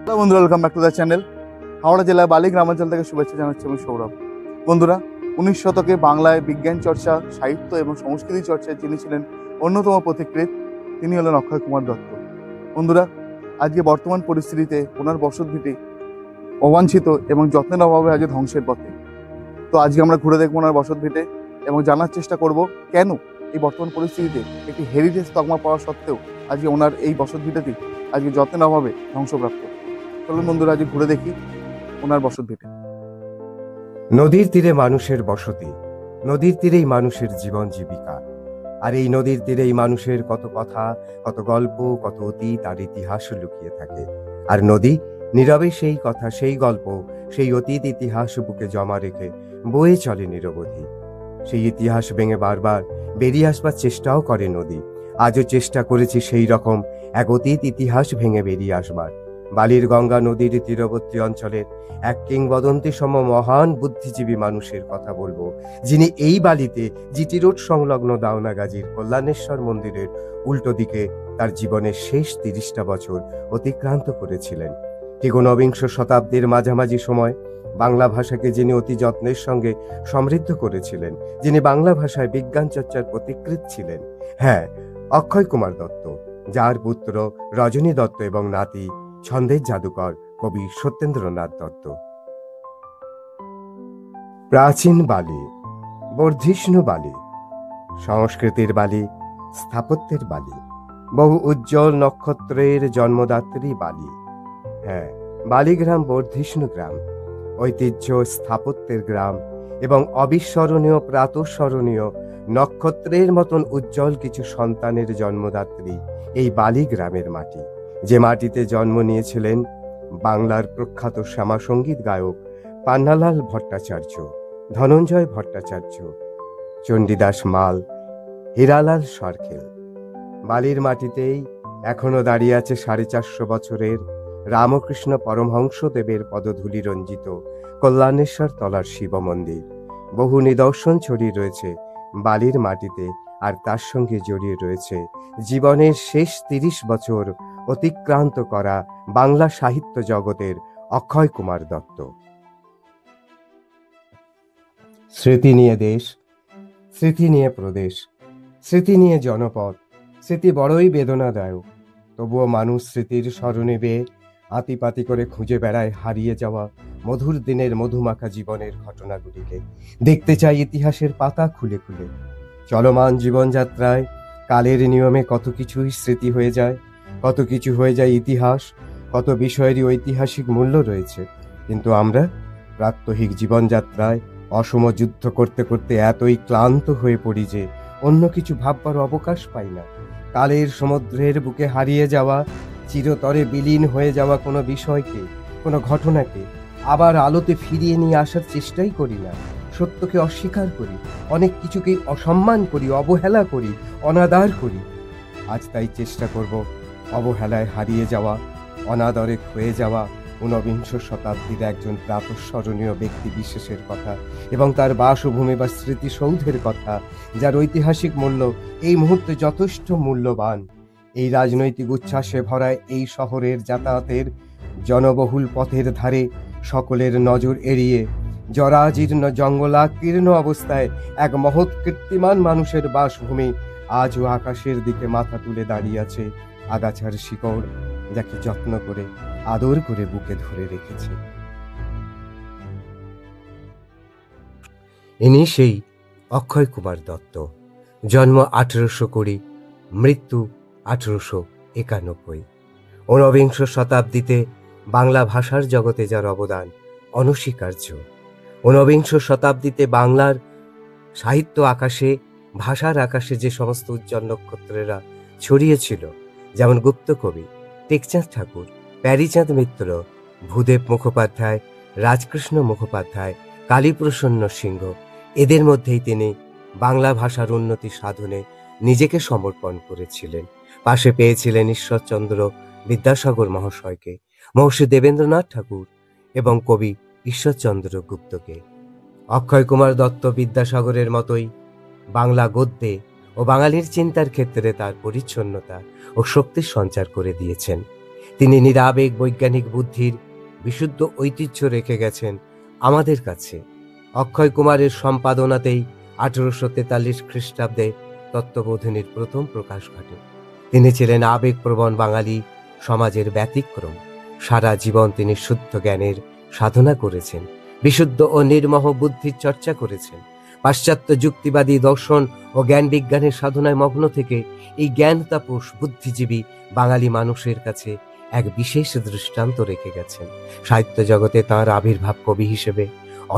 Hello বন্ধুরা, welcome back to the channel. Howrah জেলার বালি গ্রামাঞ্চল থেকে শুভেচ্ছা জানাচ্ছি আমি সৌরভ। বন্ধুরা, 19 শতকে বাংলায় বিজ্ঞান চর্চা, সাহিত্য এবং সংস্কৃতি চর্চায় যিনি ছিলেন অন্যতম পথিকৃৎ, তিনি হলেন অক্ষয় কুমার দত্ত। বন্ধুরা, আজকে বর্তমান পরিস্থিতিতে ওনার বসতভিটি অবাঞ্ছিত এবং যত্নের অভাবে আজ ধ্বংসের পথে। তো আজকে আমরা ঘুরে দেখবো ওনার বসতভিটে এবং জানার চেষ্টা করব কেন এই বর্তমান পরিস্থিতিতে একটি হেরিটেজ তকমা পাওয়া সত্ত্বেও আজকে ওনার এই বসতভিটাটি আজকে যত্নের অভাবে ধ্বংসপ্রাপ্ত। চলুন বন্ধুরা, আজ ঘুরে দেখি ওনার বসতভিটে। নদীর তীরে মানুষের বসতি, নদীর তীরেই মানুষের জীবন জীবিকা। আর এই নদীর তীরেই মানুষের কত কথা, কত গল্প, কত অতীত আর ইতিহাস লুকিয়ে থাকে। আর নদী নীরবে সেই কথা, সেই গল্প, সেই অতীত ইতিহাস বুকে জমা রেখে বয়ে চলে নিরবধি। সেই ইতিহাস ভেঙে বারবার বেরিয়ে আসবার চেষ্টাও করে নদী। আজও চেষ্টা করেছি সেই রকম এক অতীত ইতিহাস ভেঙে বেরিয়ে আসবার। বালির গঙ্গা নদীর তীরবর্তী অঞ্চলের এক কিংবদন্তি সম মহান বুদ্ধিজীবী মানুষের কথা বলবো, যিনি এই বালিতে জিটি রোড সংলগ্ন দাওনাগাজীর কল্যাণেশ্বর মন্দিরের উল্টো দিকে তার জীবনের শেষ 30টা বছর অতিক্রান্ত করেছিলেন। ঠিক ঊনবিংশ শতাব্দীর মাঝামাঝি সময় বাংলা ভাষাকে যিনি অতি যত্নের সঙ্গে সমৃদ্ধ করেছিলেন, যিনি বাংলা ভাষায় বিজ্ঞান চর্চার পথিকৃৎ ছিলেন, হ্যাঁ, অক্ষয় কুমার দত্ত, যার পুত্র রজনী দত্ত এবং নাতি ছন্দের জাদুকর কবি সত্যেন্দ্রনাথ দত্ত। প্রাচীন বালি, বর্ধিষ্ণু বালি, সংস্কৃতির বালি, স্থাপত্যের বালি, বহু উজ্জ্বল নক্ষত্রের জন্মদাত্রী বালি। হ্যাঁ, বালিগ্রাম বর্ধিষ্ণু গ্রাম, ঐতিহ্য, স্থাপত্যের গ্রাম এবং অবিস্মরণীয় প্রাতঃস্মরণীয় নক্ষত্রের মতন উজ্জ্বল কিছু সন্তানের জন্মদাত্রী এই বালিগ্রামের মাটি, যে মাটিতে জন্ম নিয়েছিলেন বাংলার প্রখ্যাত শ্যামাসঙ্গীত গায়ক পান্নালাল ভট্টাচার্য, ধনঞ্জয় ভট্টাচার্য, চণ্ডীদাস মাল, হীরালাল সরখেল। বালির মাটিতেই এখনো দাঁড়িয়ে আছে 450 বছরের রামকৃষ্ণ পরমহংসদেবের পদধূলি রঞ্জিত কল্যাণেশ্বর তলার শিব মন্দির। বহু নিদর্শন ছড়িয়ে রয়েছে বালির মাটিতে, আর তার সঙ্গে জড়িয়ে রয়েছে জীবনের শেষ 30 বছর অতিক্রান্ত করা বাংলা সাহিত্য জগতের অক্ষয় কুমার দত্ত। স্মৃতি নিয়ে দেশ, স্মৃতি নিয়ে প্রদেশ, স্মৃতি নিয়ে জনপদ। স্মৃতি বড়ই বেদনাদায়ক, তবুও মানুষ স্মৃতির স্মরণে বেয়ে আতিপাতি করে খুঁজে বেড়ায় হারিয়ে যাওয়া মধুর দিনের মধুমাখা জীবনের ঘটনাগুলিকে। দেখতে চাই ইতিহাসের পাতা খুলে খুলে। চলমান জীবনযাত্রায় কালের নিয়মে কত কিছুই স্মৃতি হয়ে যায়, কত কিছু হয়ে যায় ইতিহাস, কত বিষয়েরই ঐতিহাসিক মূল্য রয়েছে। কিন্তু আমরা প্রাত্যহিক জীবনযাত্রায় অসম যুদ্ধ করতে করতে এতই ক্লান্ত হয়ে পড়ি যে অন্য কিছু ভাববার অবকাশ পাই না। কালের সমুদ্রের বুকে হারিয়ে যাওয়া, চিরতরে বিলীন হয়ে যাওয়া কোনো বিষয়কে, কোনো ঘটনাকে আবার আলোতে ফিরিয়ে নিয়ে আসার চেষ্টাই করি না। সত্যকে অস্বীকার করি, অনেক কিছুকেই অসম্মান করি, অবহেলা করি, অনাদার করি। আজ তাই চেষ্টা করব অবহেলায় হারিয়ে যাওয়া, অনাদরে ক্ষয়ে যাওয়া ঊনবিংশ শতাব্দীর একজন প্রাতঃস্মরণীয় ব্যক্তি বিশেষের কথা এবং তার বাসভূমি বা স্মৃতিসৌধের কথা, যার ঐতিহাসিক মূল্য এই মুহূর্তে যথেষ্ট মূল্যবান। এই রাজনৈতিক উচ্ছ্বাসে ভরা এই শহরের যাতায়াতের জনবহুল পথের ধারে সকলের নজর এড়িয়ে জরাজীর্ণ জঙ্গলাকীর্ণ অবস্থায় এক মহৎ কীর্তিমান মানুষের বাসভূমি আজও আকাশের দিকে মাথা তুলে দাঁড়িয়ে আছে আগাছার শিকড়, যাকে যত্ন করে আদর করে বুকে ধরে রেখেছে। ইনি সেই অক্ষয় কুমার দত্ত। জন্ম 1820, মৃত্যু 1891। ঊনবিংশ শতাব্দীতে বাংলা ভাষার জগতে যার অবদান অনস্বীকার্য। ঊনবিংশ শতাব্দীতে বাংলার সাহিত্য আকাশে, ভাষার আকাশে যে সমস্ত উজ্জ্বল নক্ষত্রেরা ছড়িয়েছিল, যেমন গুপ্ত কবি, টেকচাঁদ ঠাকুর, প্যারীচাঁদ মিত্র, ভূদেব মুখোপাধ্যায়, রাজকৃষ্ণ মুখোপাধ্যায়, কালীপ্রসন্ন সিংহ, এদের মধ্যেই তিনি বাংলা ভাষার উন্নতি সাধনে নিজেকে সমর্পণ করেছিলেন। পাশে পেয়েছিলেন ঈশ্বরচন্দ্র বিদ্যাসাগর মহাশয়কে, মহর্ষি দেবেন্দ্রনাথ ঠাকুর এবং কবি ঈশ্বরচন্দ্র গুপ্তকে। অক্ষয় কুমার দত্ত বিদ্যাসাগরের মতোই বাংলা গদ্যে ও বাঙালির চিন্তার ক্ষেত্রে তার পরিচ্ছন্নতা ও শক্তির সঞ্চার করে দিয়েছেন। তিনি নিরাবেগ বৈজ্ঞানিক বুদ্ধির বিশুদ্ধ ঐতিহ্য রেখে গেছেন আমাদের কাছে। অক্ষয় কুমারের সম্পাদনাতেই 1843 খ্রিস্টাব্দে তত্ত্ববোধিনীর প্রথম প্রকাশ ঘটে। তিনি ছিলেন আবেগপ্রবণ বাঙালি সমাজের ব্যতিক্রম। সারা জীবন তিনি শুদ্ধ জ্ঞানের সাধনা করেছেন, বিশুদ্ধ ও নির্মোহ বুদ্ধির চর্চা করেছেন। পাশ্চাত্য যুক্তিবাদী দর্শন ও জ্ঞান বিজ্ঞানের সাধনায় মগ্ন থেকে এই জ্ঞান তাপস বুদ্ধিজীবী বাঙালি মানুষের কাছে এক বিশেষ দৃষ্টান্ত রেখে গেছেন। সাহিত্য জগতে তাঁর আবির্ভাব কবি হিসেবে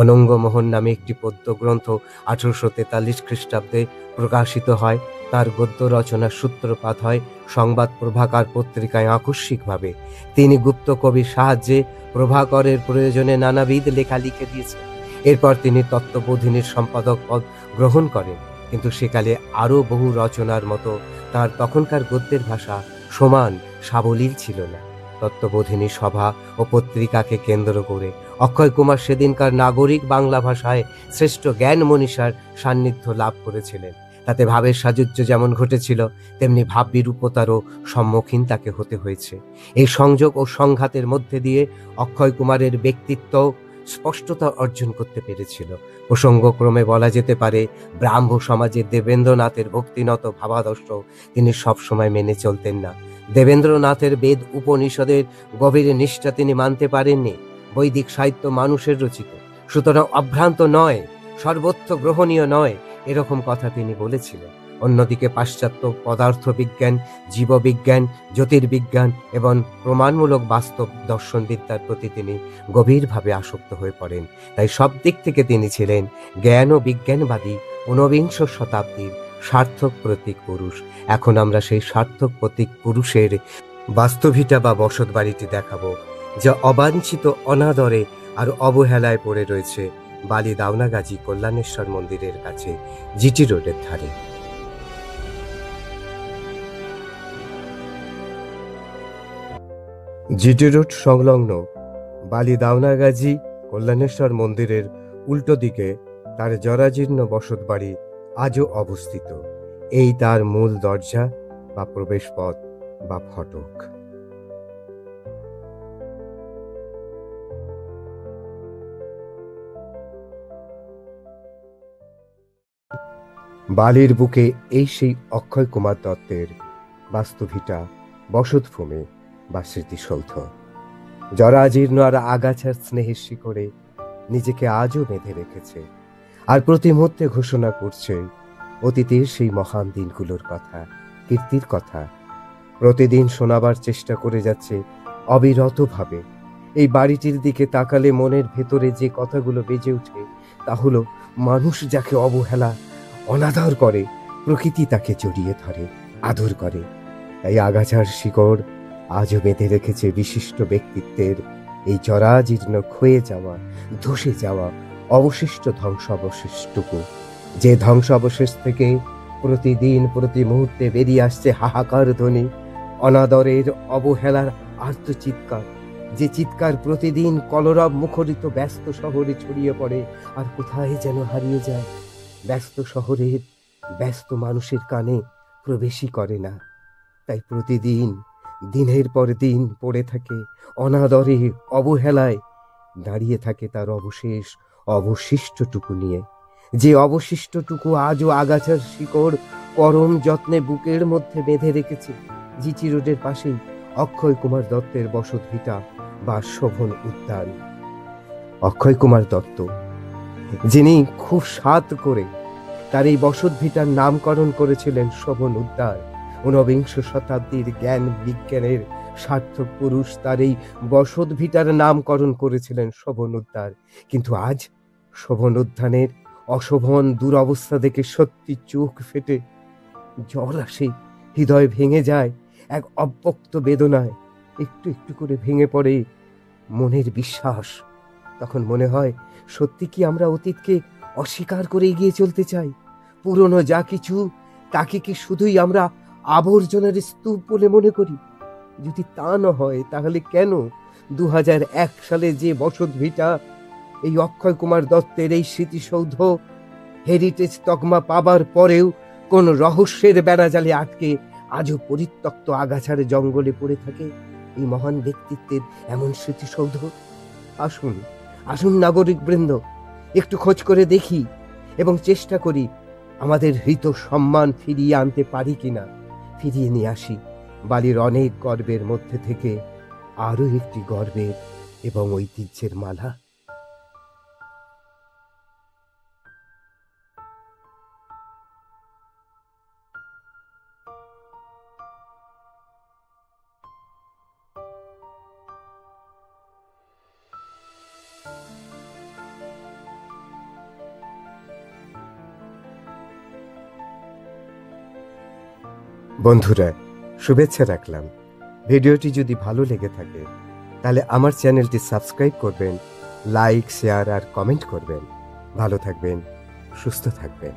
অনঙ্গমোহন নামে একটি পদ্য গ্রন্থ 1843 খ্রিস্টাব্দে প্রকাশিত হয়। তার গদ্য রচনার সূত্রপাত হয় সংবাদ প্রভাকর পত্রিকায় আকস্মিকভাবে। তিনি গুপ্ত কবির সাহায্যে প্রভাকরের প্রয়োজনে নানাবিধ লেখা লিখে দিয়েছেন। এরপর তিনি তত্ত্ববোধিনীর সম্পাদক পদ গ্রহণ করেন, কিন্তু সেকালে আরও বহু রচনার মতো তার তখনকার গদ্যের ভাষা সমান সাবলীল ছিল না। তত্ত্ববোধিনী সভা ও পত্রিকাকে কেন্দ্র করে অক্ষয় কুমার সেদিনকার নাগরিক বাংলা ভাষায় শ্রেষ্ঠ জ্ঞান মনীষার সান্নিধ্য লাভ করেছিলেন। তাতে ভাবের সাযুজ্য যেমন ঘটেছিল, তেমনি ভাব বিরূপতারও সম্মুখীন তাকে হতে হয়েছে। এই সংযোগ ও সংঘাতের মধ্যে দিয়ে অক্ষয় কুমারের ব্যক্তিত্ব স্পষ্টতা অর্জন করতে পেরেছিল। প্রসঙ্গক্রমে বলা যেতে পারে, ব্রাহ্ম সমাজের দেবেন্দ্রনাথের ভক্তিনত ভাবাদর্শ তিনি সবসময় মেনে চলতেন না। দেবেন্দ্রনাথের বেদ উপনিষদের গভীর নিষ্ঠা তিনি মানতে পারেননি। বৈদিক সাহিত্য মানুষের রচিত, সুতরাং অভ্রান্ত নয়, সর্বত্র গ্রহণীয় নয়, এরকম কথা তিনি বলেছিলেন। অন্যদিকে পাশ্চাত্য পদার্থবিজ্ঞান, জীববিজ্ঞান, জ্যোতির্বিজ্ঞান এবং প্রমাণমূলক বাস্তব দর্শনবিদ্যার প্রতি তিনি গভীরভাবে আসক্ত হয়ে পড়েন। তাই সব দিক থেকে তিনি ছিলেন জ্ঞান ও বিজ্ঞানবাদী ঊনবিংশ শতাব্দীর সার্থক প্রতীক পুরুষ। এখন আমরা সেই সার্থক প্রতীক পুরুষের বাস্তবিতা বা বসত বাড়িটি দেখাবো, যা অবাঞ্ছিত অনাদরে আর অবহেলায় পড়ে রয়েছে বালি দাওনাগাজী কল্যাণেশ্বর মন্দিরের কাছে, জিটি রোডের ধারে। জিটি রোড সংলগ্ন বালি দাওনাগাজী কল্যাণেশ্বর মন্দিরের উল্টো দিকে তার জরাজীর্ণ বসত বাড়ি আজও অবস্থিত। এই তার মূল দরজা বা প্রবেশ পথ বা ফটক। বালির বুকে এই সেই অক্ষয় কুমার দত্তের বাস্তুভিটা, বসতভূমি বা স্মৃতিসৌধ। জরাজীর্ণ আর আগাছার স্নেহের শিকড়ে নিজেকে আজও বেঁধে রেখেছে, আর প্রতি মুহূর্তে ঘোষণা করছে অতীতের সেই মহান দিনগুলোর কথা, কীর্তির কথা। প্রতিদিন শোনাবার চেষ্টা করে যাচ্ছে অবিরতভাবে। এই বাড়িটির দিকে তাকালে মনের ভেতরে যে কথাগুলো বেজে ওঠে তা হলো, মানুষ যাকে অবহেলা অনাদর করে, প্রকৃতি তাকে জড়িয়ে ধরে, আদর করে। তাই আগাছার শিকড় আজও বেঁধে রেখেছে বিশিষ্ট ব্যক্তিত্বের এই জরাজীর্ণ, ক্ষয়ে যাওয়া, ধসে যাওয়া অবশিষ্ট ধ্বংসাবশেষটুকু। যে ধ্বংসাবশেষ থেকে প্রতিদিন প্রতি মুহূর্তে বেরিয়ে আসছে হাহাকার ধ্বনি, অনাদরের, অবহেলার আর্ত চিৎকার। যে চিৎকার প্রতিদিন কলরব মুখরিত ব্যস্ত শহরে ছড়িয়ে পড়ে আর কোথায় যেন হারিয়ে যায়। ব্যস্ত শহরের ব্যস্ত মানুষের কানে প্রবেশই করে না। তাই প্রতিদিন দিনের পর দিন পড়ে থাকে অনাদরে, অবহেলায়, দাঁড়িয়ে থাকে তার অবশিষ্টটুকু নিয়ে। যে অবশিষ্টটুকু আজও আগাছার শিকড় পরম যত্নে বুকের মধ্যে বেঁধে রেখেছে জিটি রোডের পাশেই অক্ষয় কুমার দত্তের বসতভিটা বা শোভন উদ্যান। অক্ষয় কুমার দত্ত, যিনি খুব সাধ করে তার এই বসতভিটার নামকরণ করেছিলেন শোভন উদ্যান। ঊনবিংশ শতাব্দীর জ্ঞান বিজ্ঞানের সার্থক পুরুষ তার এই বসতভিটার নামকরণ করেছিলেন শোভন উদ্যান। কিন্তু আজ শোভন উদ্যানের অশোভন দুরবস্থা দেখে সত্যি চোখ ফেটে জল আসে, হৃদয় ভেঙে যায় এক অব্যক্ত বেদনায়। একটু একটু করে ভেঙে পড়ে মনের বিশ্বাস। তখন মনে হয়, সত্যি কি আমরা অতীতকে অস্বীকার করে এগিয়ে চলতে চাই? পুরনো যা কিছু তাকে কি শুধুই আমরা আবর্জনার স্তূপ বলে মনে করি? যদি তা না হয়, তাহলে কেন 2001 সালে যে বসতভিটা, এই অক্ষয় কুমার দত্তের এই স্মৃতিসৌধ হেরিটেজ তকমা পাবার পরেও কোন রহস্যের বেড়াজালে আটকে আজও পরিত্যক্ত আগাছার জঙ্গলে পড়ে থাকে? এই মহান ব্যক্তিত্বের এমন স্মৃতিসৌধ? আসুন আসুন নাগরিকবৃন্দ, একটু খোঁজ করে দেখি এবং চেষ্টা করি আমাদের হৃত সম্মান ফিরিয়ে আনতে পারি কিনা। ফিরিয়ে নিয়ে আসি বালির অনেক গর্বের মধ্যে থেকে আরও একটি গর্বের এবং ঐতিহ্যের মালা। বন্ধুরা, শুভেচ্ছা রাখলাম। ভিডিওটি যদি ভালো লেগে থাকে তাহলে আমার চ্যানেলটি সাবস্ক্রাইব করবেন, লাইক, শেয়ার আর কমেন্ট করবেন। ভালো থাকবেন, সুস্থ থাকবেন।